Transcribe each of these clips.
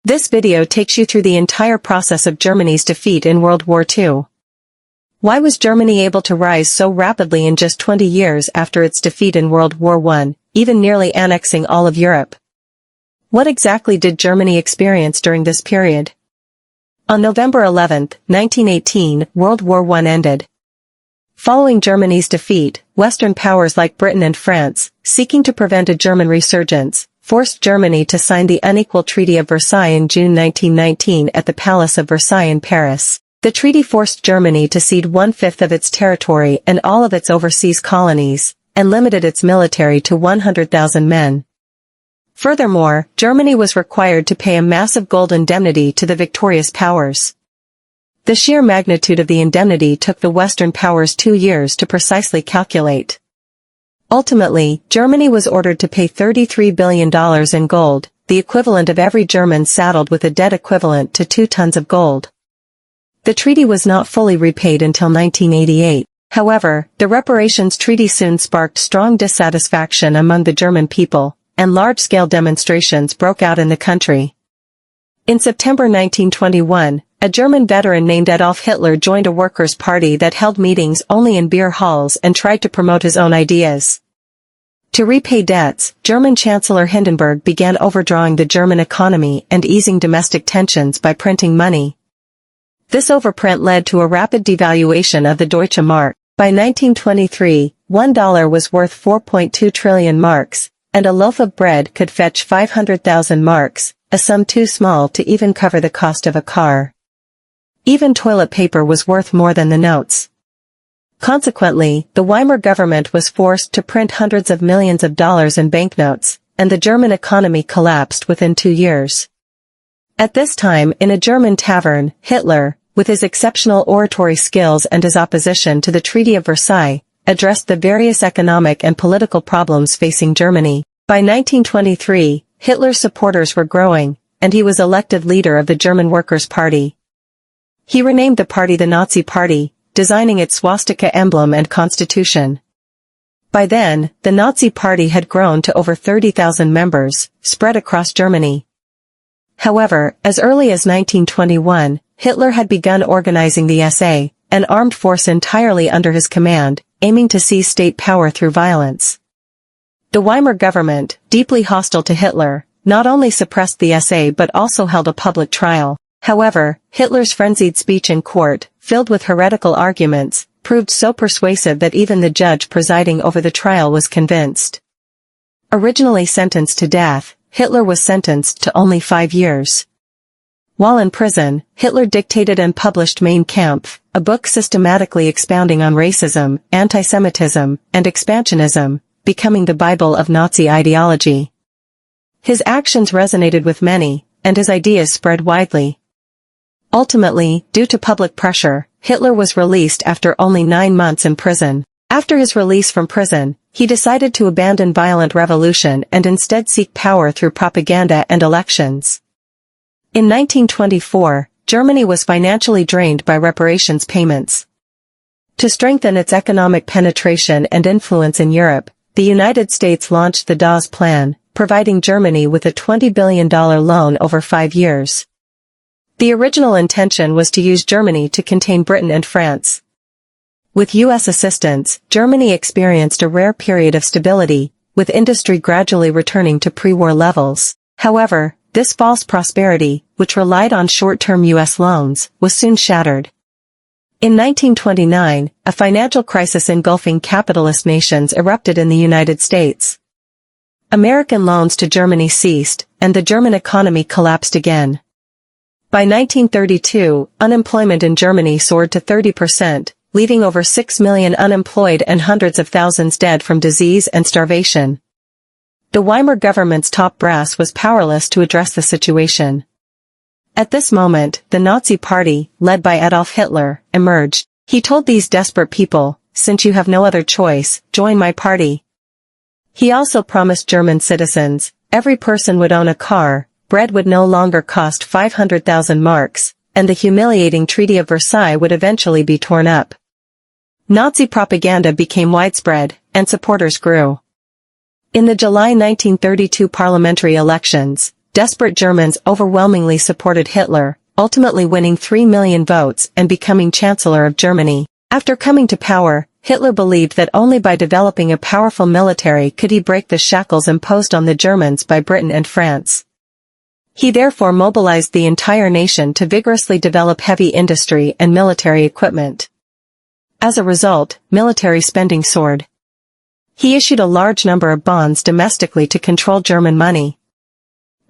This video takes you through the entire process of Germany's defeat in World War II. Why was Germany able to rise so rapidly in just 20 years after its defeat in World War I, even nearly annexing all of Europe? What exactly did Germany experience during this period? On November 11, 1918, World War I ended. Following Germany's defeat, Western powers like Britain and France, seeking to prevent a German resurgence, forced Germany to sign the unequal Treaty of Versailles in June 1919 at the Palace of Versailles in Paris. The treaty forced Germany to cede 1/5 of its territory and all of its overseas colonies, and limited its military to 100,000 men. Furthermore, Germany was required to pay a massive gold indemnity to the victorious powers. The sheer magnitude of the indemnity took the Western powers 2 years to precisely calculate. Ultimately, Germany was ordered to pay $33 billion in gold, the equivalent of every German saddled with a debt equivalent to 2 tons of gold. The treaty was not fully repaid until 1988. However, the reparations treaty soon sparked strong dissatisfaction among the German people, and large-scale demonstrations broke out in the country. In September 1921, a German veteran named Adolf Hitler joined a workers' party that held meetings only in beer halls and tried to promote his own ideas. To repay debts, German Chancellor Hindenburg began overdrawing the German economy and easing domestic tensions by printing money. This overprint led to a rapid devaluation of the Deutsche Mark. By 1923, $1 was worth 4.2 trillion marks, and a loaf of bread could fetch 500,000 marks, a sum too small to even cover the cost of a car. Even toilet paper was worth more than the notes. Consequently, the Weimar government was forced to print hundreds of millions of dollars in banknotes, and the German economy collapsed within 2 years. At this time, in a German tavern, Hitler, with his exceptional oratory skills and his opposition to the Treaty of Versailles, addressed the various economic and political problems facing Germany. By 1923, Hitler's supporters were growing, and he was elected leader of the German Workers' Party. He renamed the party the Nazi Party, designing its swastika emblem and constitution. By then, the Nazi Party had grown to over 30,000 members, spread across Germany. However, as early as 1921, Hitler had begun organizing the SA, an armed force entirely under his command, aiming to seize state power through violence. The Weimar government, deeply hostile to Hitler, not only suppressed the SA but also held a public trial. However, Hitler's frenzied speech in court, filled with heretical arguments, proved so persuasive that even the judge presiding over the trial was convinced. Originally sentenced to death, Hitler was sentenced to only 5 years. While in prison, Hitler dictated and published Mein Kampf, a book systematically expounding on racism, anti-Semitism, and expansionism, becoming the Bible of Nazi ideology. His actions resonated with many, and his ideas spread widely. Ultimately, due to public pressure, Hitler was released after only 9 months in prison. After his release from prison, he decided to abandon violent revolution and instead seek power through propaganda and elections. In 1924, Germany was financially drained by reparations payments. To strengthen its economic penetration and influence in Europe, the United States launched the Dawes Plan, providing Germany with a $20 billion loan over 5 years. The original intention was to use Germany to contain Britain and France. With U.S. assistance, Germany experienced a rare period of stability, with industry gradually returning to pre-war levels. However, this false prosperity, which relied on short-term U.S. loans, was soon shattered. In 1929, a financial crisis engulfing capitalist nations erupted in the United States. American loans to Germany ceased, and the German economy collapsed again. By 1932, unemployment in Germany soared to 30%, leaving over 6 million unemployed and hundreds of thousands dead from disease and starvation. The Weimar government's top brass was powerless to address the situation. At this moment, the Nazi Party, led by Adolf Hitler, emerged. He told these desperate people, "Since you have no other choice, join my party." He also promised German citizens, every person would own a car, bread would no longer cost 500,000 marks, and the humiliating Treaty of Versailles would eventually be torn up. Nazi propaganda became widespread, and supporters grew. In the July 1932 parliamentary elections, desperate Germans overwhelmingly supported Hitler, ultimately winning 3 million votes and becoming Chancellor of Germany. After coming to power, Hitler believed that only by developing a powerful military could he break the shackles imposed on the Germans by Britain and France. He therefore mobilized the entire nation to vigorously develop heavy industry and military equipment. As a result, military spending soared. He issued a large number of bonds domestically to control German money.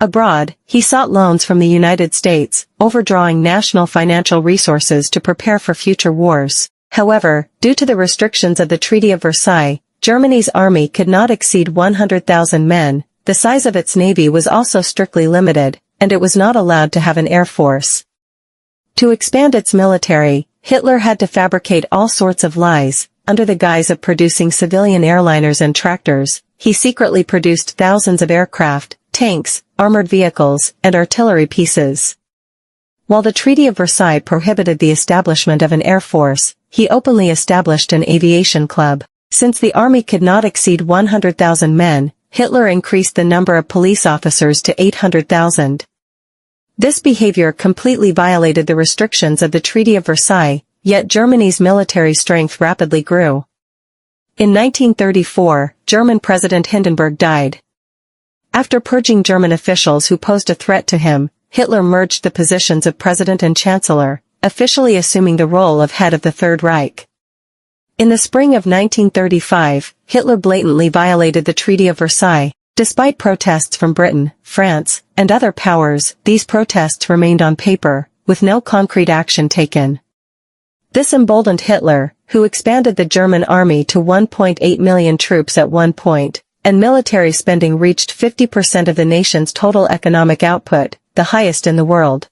Abroad, he sought loans from the United States, overdrawing national financial resources to prepare for future wars. However, due to the restrictions of the Treaty of Versailles, Germany's army could not exceed 100,000 men, the size of its navy was also strictly limited, and it was not allowed to have an air force. To expand its military, Hitler had to fabricate all sorts of lies. Under the guise of producing civilian airliners and tractors, he secretly produced thousands of aircraft, tanks, armored vehicles, and artillery pieces. While the Treaty of Versailles prohibited the establishment of an air force, he openly established an aviation club. Since the army could not exceed 100,000 men, Hitler increased the number of police officers to 800,000. This behavior completely violated the restrictions of the Treaty of Versailles, yet Germany's military strength rapidly grew. In 1934, German President Hindenburg died. After purging German officials who posed a threat to him, Hitler merged the positions of President and Chancellor, officially assuming the role of head of the Third Reich. In the spring of 1935, Hitler blatantly violated the Treaty of Versailles. Despite protests from Britain, France, and other powers, these protests remained on paper, with no concrete action taken. This emboldened Hitler, who expanded the German army to 1.8 million troops at one point, and military spending reached 50% of the nation's total economic output, the highest in the world.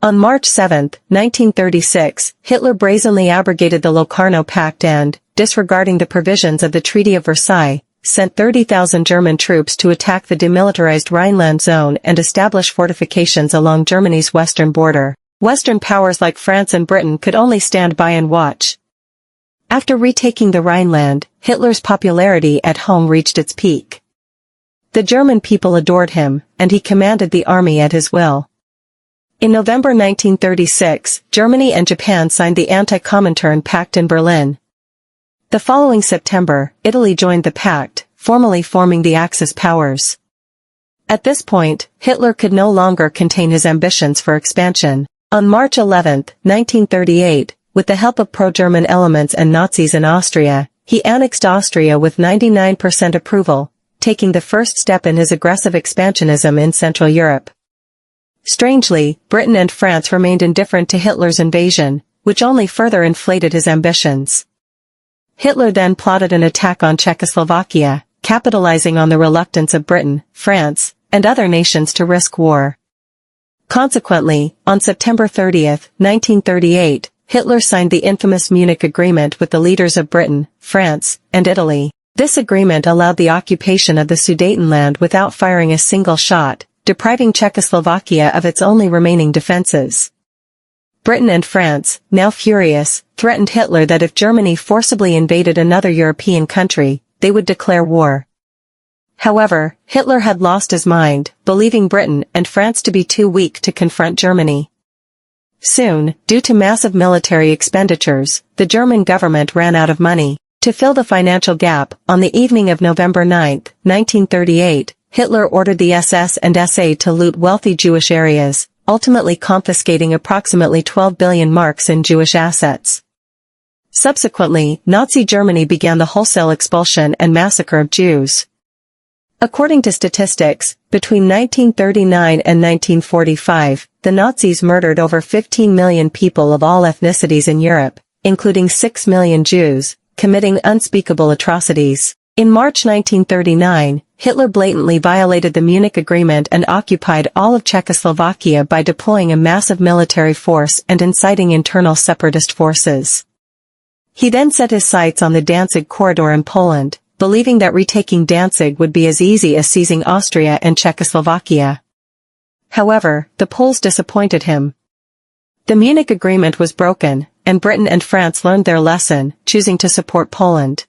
On March 7, 1936, Hitler brazenly abrogated the Locarno Pact and, disregarding the provisions of the Treaty of Versailles, sent 30,000 German troops to attack the demilitarized Rhineland zone and establish fortifications along Germany's western border. Western powers like France and Britain could only stand by and watch. After retaking the Rhineland, Hitler's popularity at home reached its peak. The German people adored him, and he commanded the army at his will. In November 1936, Germany and Japan signed the Anti-Comintern Pact in Berlin. The following September, Italy joined the pact, formally forming the Axis powers. At this point, Hitler could no longer contain his ambitions for expansion. On March 11, 1938, with the help of pro-German elements and Nazis in Austria, he annexed Austria with 99% approval, taking the first step in his aggressive expansionism in Central Europe. Strangely, Britain and France remained indifferent to Hitler's invasion, which only further inflated his ambitions. Hitler then plotted an attack on Czechoslovakia, capitalizing on the reluctance of Britain, France, and other nations to risk war. Consequently, on September 30, 1938, Hitler signed the infamous Munich Agreement with the leaders of Britain, France, and Italy. This agreement allowed the occupation of the Sudetenland without firing a single shot, depriving Czechoslovakia of its only remaining defenses. Britain and France, now furious, threatened Hitler that if Germany forcibly invaded another European country, they would declare war. However, Hitler had lost his mind, believing Britain and France to be too weak to confront Germany. Soon, due to massive military expenditures, the German government ran out of money. To fill the financial gap, on the evening of November 9, 1938, Hitler ordered the SS and SA to loot wealthy Jewish areas, ultimately confiscating approximately 12 billion marks in Jewish assets. Subsequently, Nazi Germany began the wholesale expulsion and massacre of Jews. According to statistics, between 1939 and 1945, the Nazis murdered over 15 million people of all ethnicities in Europe, including 6 million Jews, committing unspeakable atrocities. In March 1939, Hitler blatantly violated the Munich Agreement and occupied all of Czechoslovakia by deploying a massive military force and inciting internal separatist forces. He then set his sights on the Danzig corridor in Poland, believing that retaking Danzig would be as easy as seizing Austria and Czechoslovakia. However, the Poles disappointed him. The Munich Agreement was broken, and Britain and France learned their lesson, choosing to support Poland.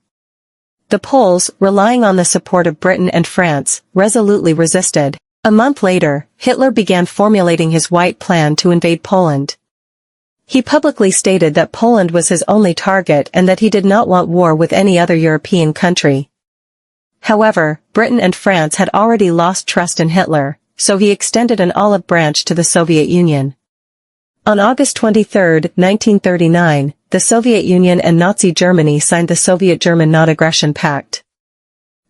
The Poles, relying on the support of Britain and France, resolutely resisted. A month later, Hitler began formulating his White Plan to invade Poland. He publicly stated that Poland was his only target and that he did not want war with any other European country. However, Britain and France had already lost trust in Hitler, so he extended an olive branch to the Soviet Union. On August 23, 1939, the Soviet Union and Nazi Germany signed the Soviet-German Non-Aggression Pact.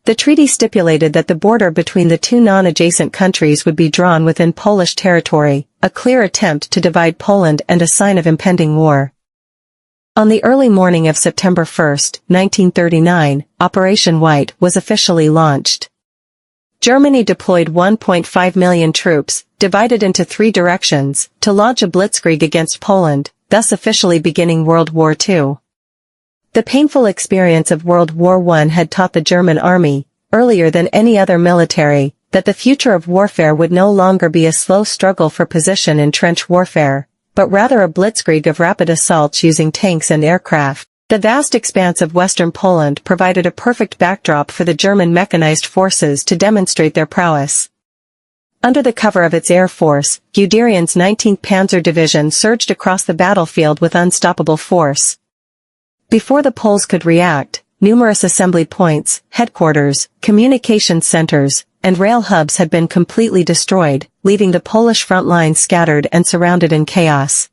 The treaty stipulated that the border between the two non-adjacent countries would be drawn within Polish territory, a clear attempt to divide Poland and a sign of impending war. On the early morning of September 1, 1939, Operation White was officially launched. Germany deployed 1.5 million troops, divided into three directions, to launch a blitzkrieg against Poland, thus officially beginning World War II. The painful experience of World War I had taught the German army, earlier than any other military, that the future of warfare would no longer be a slow struggle for position in trench warfare, but rather a blitzkrieg of rapid assaults using tanks and aircraft. The vast expanse of western Poland provided a perfect backdrop for the German mechanized forces to demonstrate their prowess. Under the cover of its air force, Guderian's 19th Panzer Division surged across the battlefield with unstoppable force. Before the Poles could react, numerous assembly points, headquarters, communication centers, and rail hubs had been completely destroyed, leaving the Polish front lines scattered and surrounded in chaos.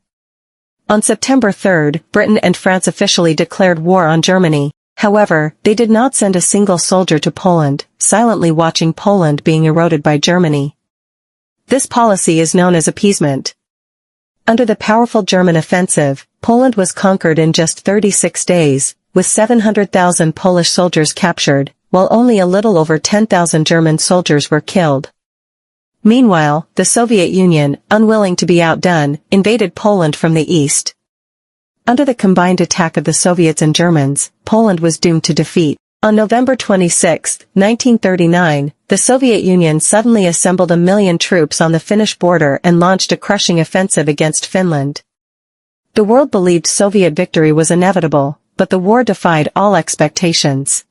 On September 3, Britain and France officially declared war on Germany. However, they did not send a single soldier to Poland, silently watching Poland being eroded by Germany. This policy is known as appeasement. Under the powerful German offensive, Poland was conquered in just 36 days, with 700,000 Polish soldiers captured, while only a little over 10,000 German soldiers were killed. Meanwhile, the Soviet Union, unwilling to be outdone, invaded Poland from the east. Under the combined attack of the Soviets and Germans, Poland was doomed to defeat. On November 26, 1939, the Soviet Union suddenly assembled 1 million troops on the Finnish border and launched a crushing offensive against Finland. The world believed Soviet victory was inevitable, but the war defied all expectations.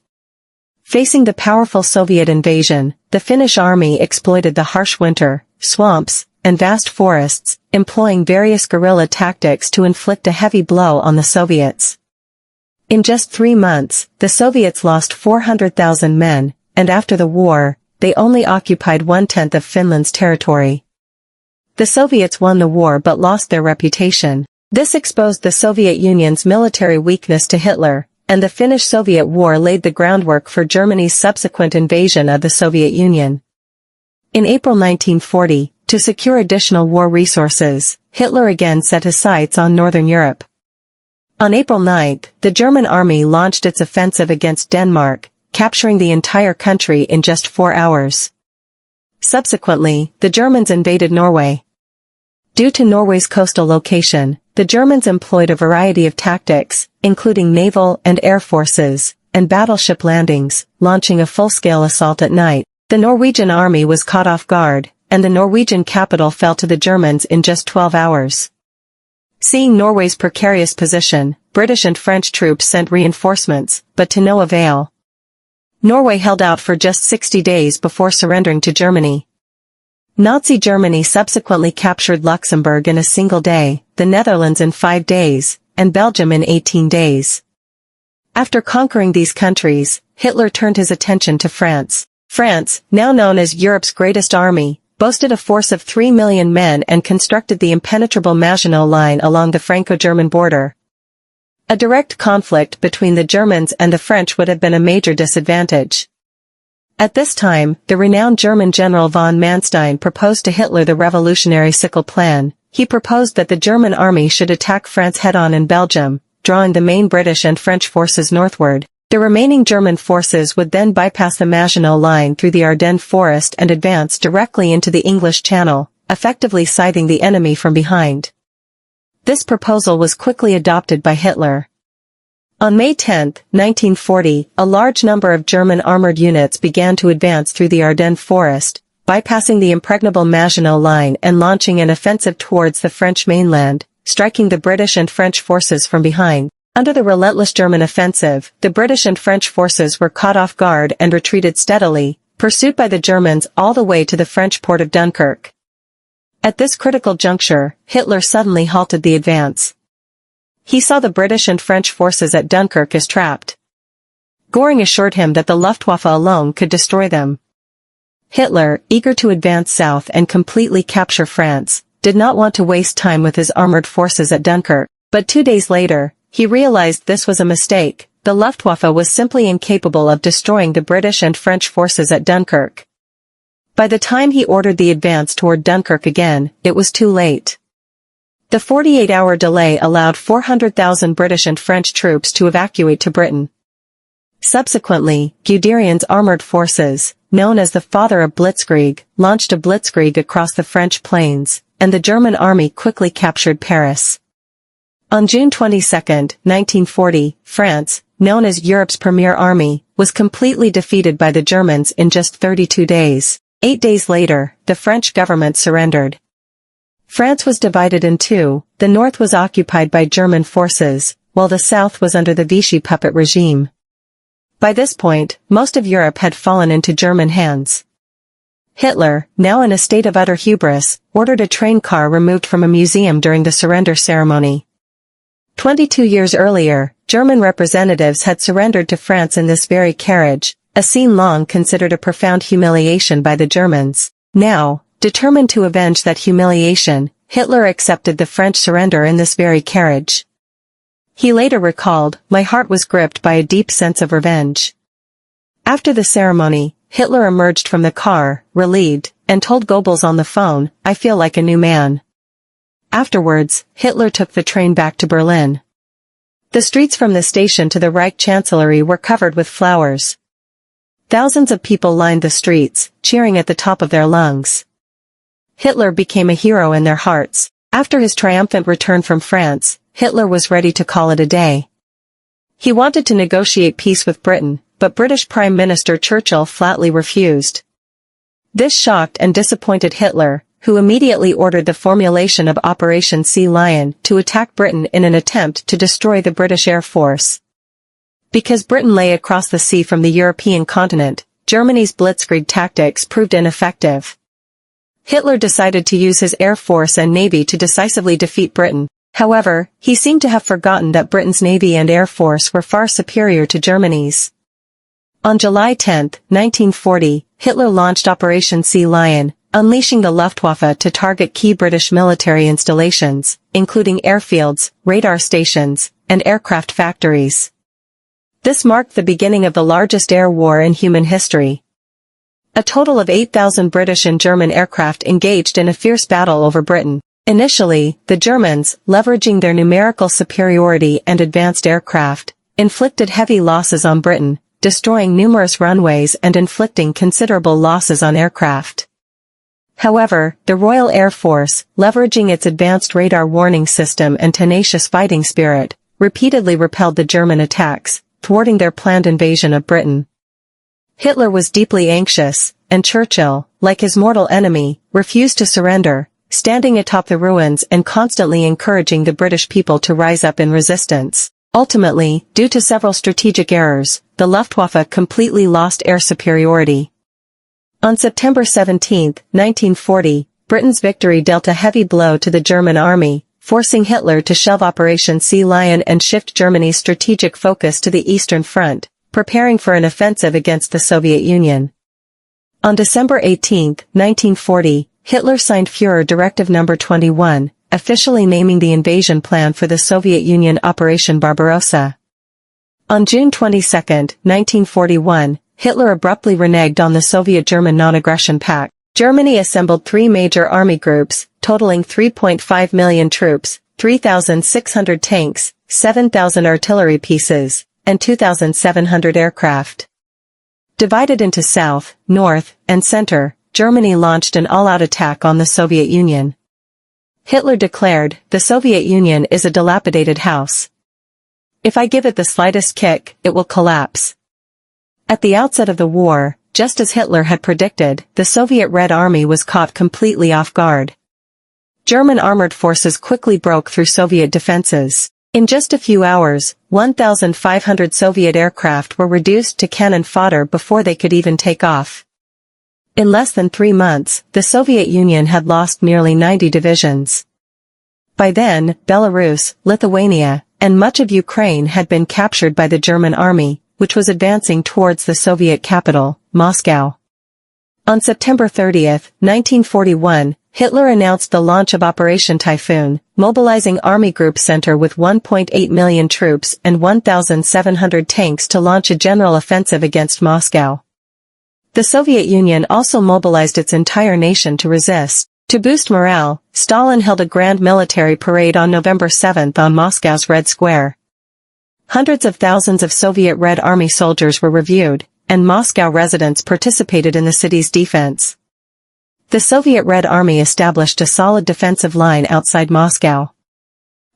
Facing the powerful Soviet invasion, the Finnish army exploited the harsh winter, swamps, and vast forests, employing various guerrilla tactics to inflict a heavy blow on the Soviets. In just 3 months, the Soviets lost 400,000 men, and after the war, they only occupied 1/10 of Finland's territory. The Soviets won the war but lost their reputation. This exposed the Soviet Union's military weakness to Hitler, and the Finnish-Soviet War laid the groundwork for Germany's subsequent invasion of the Soviet Union. In April 1940, to secure additional war resources, Hitler again set his sights on Northern Europe. On April 9, the German army launched its offensive against Denmark, capturing the entire country in just 4 hours. Subsequently, the Germans invaded Norway. Due to Norway's coastal location, the Germans employed a variety of tactics, including naval and air forces, and battleship landings, launching a full-scale assault at night. The Norwegian army was caught off guard, and the Norwegian capital fell to the Germans in just 12 hours. Seeing Norway's precarious position, British and French troops sent reinforcements, but to no avail. Norway held out for just 60 days before surrendering to Germany. Nazi Germany subsequently captured Luxembourg in a single day, the Netherlands in 5 days, and Belgium in 18 days. After conquering these countries, Hitler turned his attention to France. France, now known as Europe's greatest army, boasted a force of 3 million men and constructed the impenetrable Maginot Line along the Franco-German border. A direct conflict between the Germans and the French would have been a major disadvantage. At this time, the renowned German general von Manstein proposed to Hitler the revolutionary sickle plan. He proposed that the German army should attack France head-on in Belgium, drawing the main British and French forces northward. The remaining German forces would then bypass the Maginot Line through the Ardennes forest and advance directly into the English Channel, effectively sighting the enemy from behind. This proposal was quickly adopted by Hitler. On May 10, 1940, a large number of German armored units began to advance through the Ardennes forest, bypassing the impregnable Maginot Line and launching an offensive towards the French mainland, striking the British and French forces from behind. Under the relentless German offensive, the British and French forces were caught off guard and retreated steadily, pursued by the Germans all the way to the French port of Dunkirk. At this critical juncture, Hitler suddenly halted the advance. He saw the British and French forces at Dunkirk as trapped. Göring assured him that the Luftwaffe alone could destroy them. Hitler, eager to advance south and completely capture France, did not want to waste time with his armored forces at Dunkirk, but 2 days later, he realized this was a mistake. The Luftwaffe was simply incapable of destroying the British and French forces at Dunkirk. By the time he ordered the advance toward Dunkirk again, it was too late. The 48-hour delay allowed 400,000 British and French troops to evacuate to Britain. Subsequently, Guderian's armored forces, known as the father of Blitzkrieg, launched a blitzkrieg across the French plains, and the German army quickly captured Paris. On June 22, 1940, France, known as Europe's premier army, was completely defeated by the Germans in just 32 days. 8 days later, the French government surrendered. France was divided in two. The north was occupied by German forces, while the south was under the Vichy puppet regime. By this point, most of Europe had fallen into German hands. Hitler, now in a state of utter hubris, ordered a train car removed from a museum during the surrender ceremony. 22 years earlier, German representatives had surrendered to France in this very carriage, a scene long considered a profound humiliation by the Germans. Now, determined to avenge that humiliation, Hitler accepted the French surrender in this very carriage. He later recalled, "My heart was gripped by a deep sense of revenge." After the ceremony, Hitler emerged from the car, relieved, and told Goebbels on the phone, "I feel like a new man." Afterwards, Hitler took the train back to Berlin. The streets from the station to the Reich Chancellery were covered with flowers. Thousands of people lined the streets, cheering at the top of their lungs. Hitler became a hero in their hearts. After his triumphant return from France, Hitler was ready to call it a day. He wanted to negotiate peace with Britain, but British Prime Minister Churchill flatly refused. This shocked and disappointed Hitler, who immediately ordered the formulation of Operation Sea Lion to attack Britain in an attempt to destroy the British Air Force. Because Britain lay across the sea from the European continent, Germany's blitzkrieg tactics proved ineffective. Hitler decided to use his Air Force and Navy to decisively defeat Britain. However, he seemed to have forgotten that Britain's Navy and Air Force were far superior to Germany's. On July 10, 1940, Hitler launched Operation Sea Lion, unleashing the Luftwaffe to target key British military installations, including airfields, radar stations, and aircraft factories. This marked the beginning of the largest air war in human history. A total of 8,000 British and German aircraft engaged in a fierce battle over Britain. Initially, the Germans, leveraging their numerical superiority and advanced aircraft, inflicted heavy losses on Britain, destroying numerous runways and inflicting considerable losses on aircraft. However, the Royal Air Force, leveraging its advanced radar warning system and tenacious fighting spirit, repeatedly repelled the German attacks, thwarting their planned invasion of Britain. Hitler was deeply anxious, and Churchill, like his mortal enemy, refused to surrender, standing atop the ruins and constantly encouraging the British people to rise up in resistance. Ultimately, due to several strategic errors, the Luftwaffe completely lost air superiority. On September 17, 1940, Britain's victory dealt a heavy blow to the German army, forcing Hitler to shelve Operation Sea Lion and shift Germany's strategic focus to the Eastern Front, preparing for an offensive against the Soviet Union. On December 18, 1940, Hitler signed Führer Directive No. 21, officially naming the invasion plan for the Soviet Union Operation Barbarossa. On June 22, 1941, Hitler abruptly reneged on the Soviet-German non-aggression pact. Germany assembled three major army groups, totaling 3.5 million troops, 3,600 tanks, 7,000 artillery pieces, and 2,700 aircraft. Divided into South, North, and Center, Germany launched an all-out attack on the Soviet Union. Hitler declared, "The Soviet Union is a dilapidated house. If I give it the slightest kick, it will collapse." At the outset of the war, just as Hitler had predicted, the Soviet Red Army was caught completely off guard. German armored forces quickly broke through Soviet defenses. In just a few hours, 1,500 Soviet aircraft were reduced to cannon fodder before they could even take off. In less than 3 months, the Soviet Union had lost nearly 90 divisions. By then, Belarus, Lithuania, and much of Ukraine had been captured by the German army, which was advancing towards the Soviet capital, Moscow. On September 30, 1941, Hitler announced the launch of Operation Typhoon, mobilizing Army Group Center with 1.8 million troops and 1,700 tanks to launch a general offensive against Moscow. The Soviet Union also mobilized its entire nation to resist. To boost morale, Stalin held a grand military parade on November 7 on Moscow's Red Square. Hundreds of thousands of Soviet Red Army soldiers were reviewed, and Moscow residents participated in the city's defense. The Soviet Red Army established a solid defensive line outside Moscow.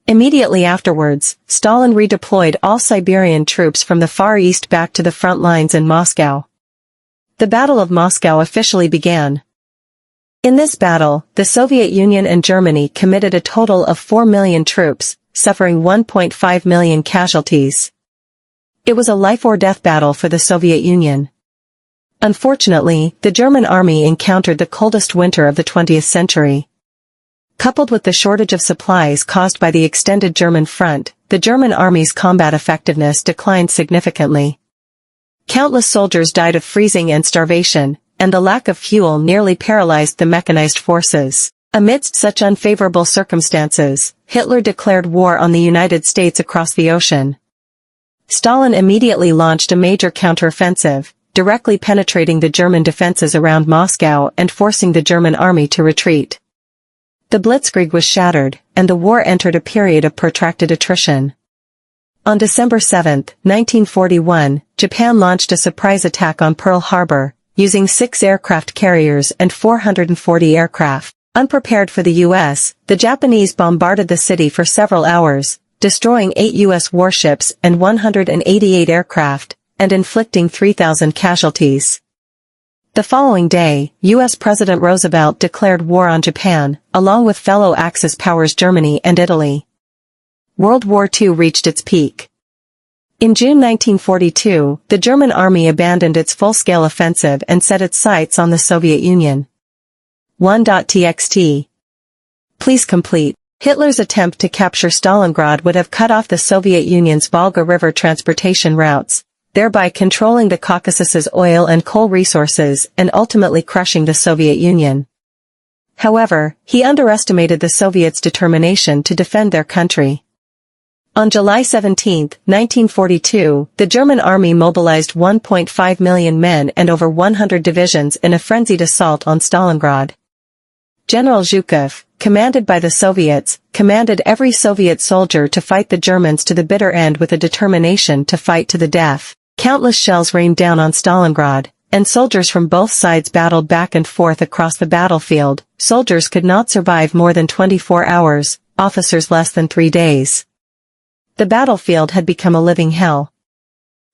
Immediately afterwards, Stalin redeployed all Siberian troops from the Far East back to the front lines in Moscow. The Battle of Moscow officially began. In this battle, the Soviet Union and Germany committed a total of 4 million troops, suffering 1.5 million casualties. It was a life-or-death battle for the Soviet Union. Unfortunately, the German army encountered the coldest winter of the 20th century. Coupled with the shortage of supplies caused by the extended German front, the German army's combat effectiveness declined significantly. Countless soldiers died of freezing and starvation, and the lack of fuel nearly paralyzed the mechanized forces. Amidst such unfavorable circumstances, Hitler declared war on the United States across the ocean. Stalin immediately launched a major counteroffensive, directly penetrating the German defenses around Moscow and forcing the German army to retreat. The Blitzkrieg was shattered, and the war entered a period of protracted attrition. On December 7, 1941, Japan launched a surprise attack on Pearl Harbor, using 6 aircraft carriers and 440 aircraft. Unprepared for the U.S., the Japanese bombarded the city for several hours, destroying 8 U.S. warships and 188 aircraft, and inflicting 3,000 casualties. The following day, U.S. President Roosevelt declared war on Japan, along with fellow Axis powers Germany and Italy. World War II reached its peak. In June 1942, the German army abandoned its full-scale offensive and set its sights on the Soviet Union. 1.txt. Please complete. Hitler's attempt to capture Stalingrad would have cut off the Soviet Union's Volga River transportation routes, thereby controlling the Caucasus's oil and coal resources and ultimately crushing the Soviet Union. However, he underestimated the Soviets' determination to defend their country. On July 17, 1942, the German army mobilized 1.5 million men and over 100 divisions in a frenzied assault on Stalingrad. General Zhukov, commanded by the Soviets, commanded every Soviet soldier to fight the Germans to the bitter end with a determination to fight to the death. Countless shells rained down on Stalingrad, and soldiers from both sides battled back and forth across the battlefield. Soldiers could not survive more than 24 hours, officers less than 3 days. The battlefield had become a living hell.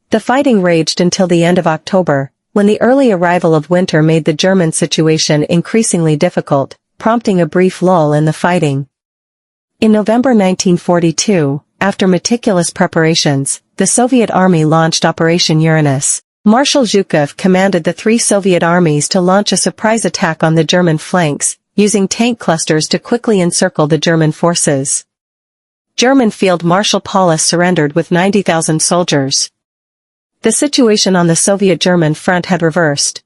The fighting raged until the end of October, when the early arrival of winter made the German situation increasingly difficult, prompting a brief lull in the fighting. In November 1942, after meticulous preparations, the Soviet Army launched Operation Uranus. Marshal Zhukov commanded the 3 Soviet armies to launch a surprise attack on the German flanks, using tank clusters to quickly encircle the German forces. German Field Marshal Paulus surrendered with 90,000 soldiers. The situation on the Soviet-German front had reversed.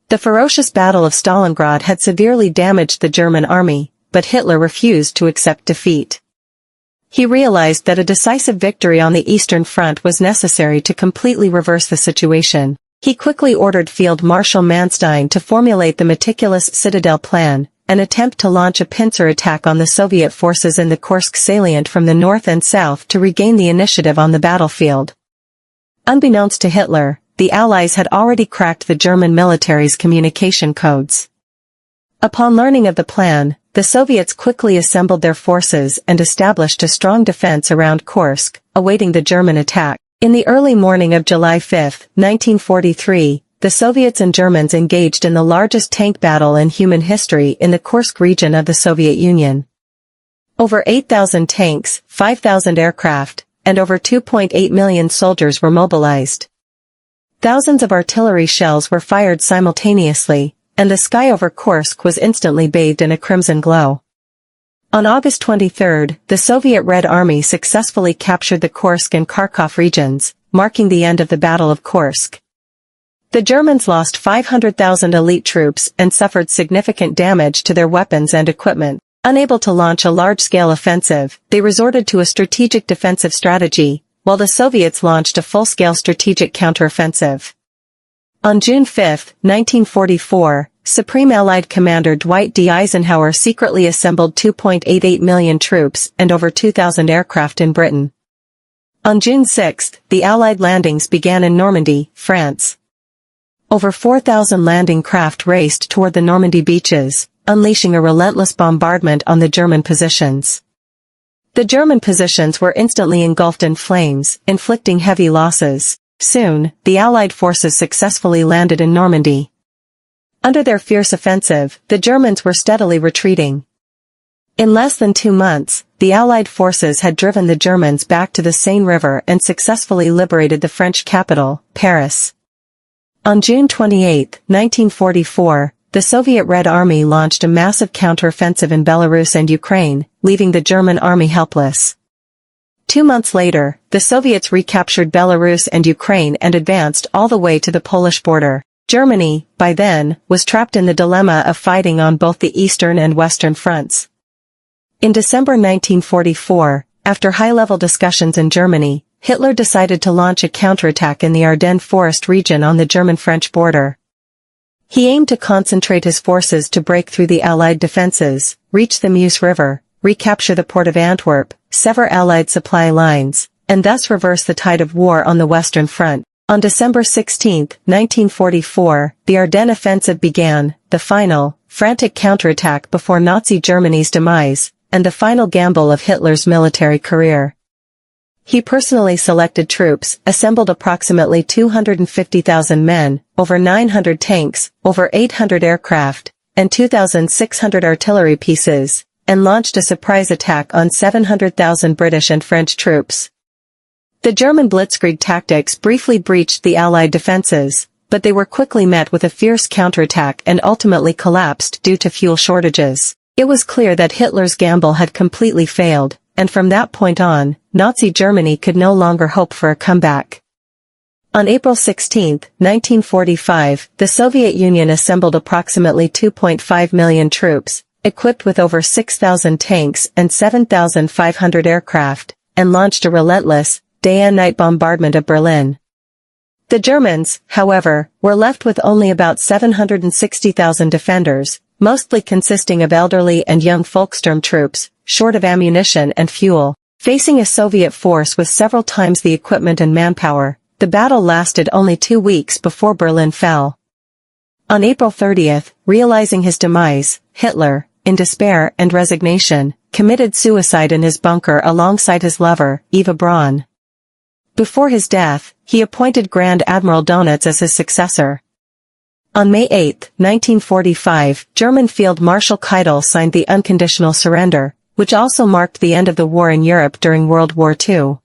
The ferocious Battle of Stalingrad had severely damaged the German army, but Hitler refused to accept defeat. He realized that a decisive victory on the Eastern Front was necessary to completely reverse the situation. He quickly ordered Field Marshal Manstein to formulate the meticulous Citadel Plan, an attempt to launch a pincer attack on the Soviet forces in the Kursk salient from the north and south to regain the initiative on the battlefield. Unbeknownst to Hitler, the Allies had already cracked the German military's communication codes. Upon learning of the plan, the Soviets quickly assembled their forces and established a strong defense around Kursk, awaiting the German attack. In the early morning of July 5, 1943, the Soviets and Germans engaged in the largest tank battle in human history in the Kursk region of the Soviet Union. Over 8,000 tanks, 5,000 aircraft, and over 2.8 million soldiers were mobilized. Thousands of artillery shells were fired simultaneously, and the sky over Kursk was instantly bathed in a crimson glow. On August 23, the Soviet Red Army successfully captured the Kursk and Kharkov regions, marking the end of the Battle of Kursk. The Germans lost 500,000 elite troops and suffered significant damage to their weapons and equipment. Unable to launch a large-scale offensive, they resorted to a strategic defensive strategy, while the Soviets launched a full-scale strategic counteroffensive. On June 5, 1944, Supreme Allied Commander Dwight D. Eisenhower secretly assembled 2.88 million troops and over 2,000 aircraft in Britain. On June 6, the Allied landings began in Normandy, France. Over 4,000 landing craft raced toward the Normandy beaches, unleashing a relentless bombardment on the German positions. The German positions were instantly engulfed in flames, inflicting heavy losses. Soon, the Allied forces successfully landed in Normandy. Under their fierce offensive, the Germans were steadily retreating. In less than 2 months, the Allied forces had driven the Germans back to the Seine River and successfully liberated the French capital, Paris. On June 28, 1944, the Soviet Red Army launched a massive counteroffensive in Belarus and Ukraine, leaving the German army helpless. 2 months later, the Soviets recaptured Belarus and Ukraine and advanced all the way to the Polish border. Germany, by then, was trapped in the dilemma of fighting on both the eastern and western fronts. In December 1944, after high-level discussions in Germany, Hitler decided to launch a counterattack in the Ardennes forest region on the German-French border. He aimed to concentrate his forces to break through the Allied defenses, reach the Meuse River, recapture the port of Antwerp, sever Allied supply lines, and thus reverse the tide of war on the Western Front. On December 16, 1944, the Ardennes offensive began, the final, frantic counterattack before Nazi Germany's demise, and the final gamble of Hitler's military career. He personally selected troops, assembled approximately 250,000 men, over 900 tanks, over 800 aircraft, and 2,600 artillery pieces, and launched a surprise attack on 700,000 British and French troops. The German Blitzkrieg tactics briefly breached the Allied defenses, but they were quickly met with a fierce counterattack and ultimately collapsed due to fuel shortages. It was clear that Hitler's gamble had completely failed, and from that point on, Nazi Germany could no longer hope for a comeback. On April 16, 1945, the Soviet Union assembled approximately 2.5 million troops, equipped with over 6,000 tanks and 7,500 aircraft, and launched a relentless, day-and-night bombardment of Berlin. The Germans, however, were left with only about 760,000 defenders, mostly consisting of elderly and young Volkssturm troops, short of ammunition and fuel. Facing a Soviet force with several times the equipment and manpower, the battle lasted only 2 weeks before Berlin fell. On April 30, realizing his demise, Hitler, in despair and resignation, committed suicide in his bunker alongside his lover, Eva Braun. Before his death, he appointed Grand Admiral Dönitz as his successor. On May 8, 1945, German Field Marshal Keitel signed the unconditional surrender, which also marked the end of the war in Europe during World War II.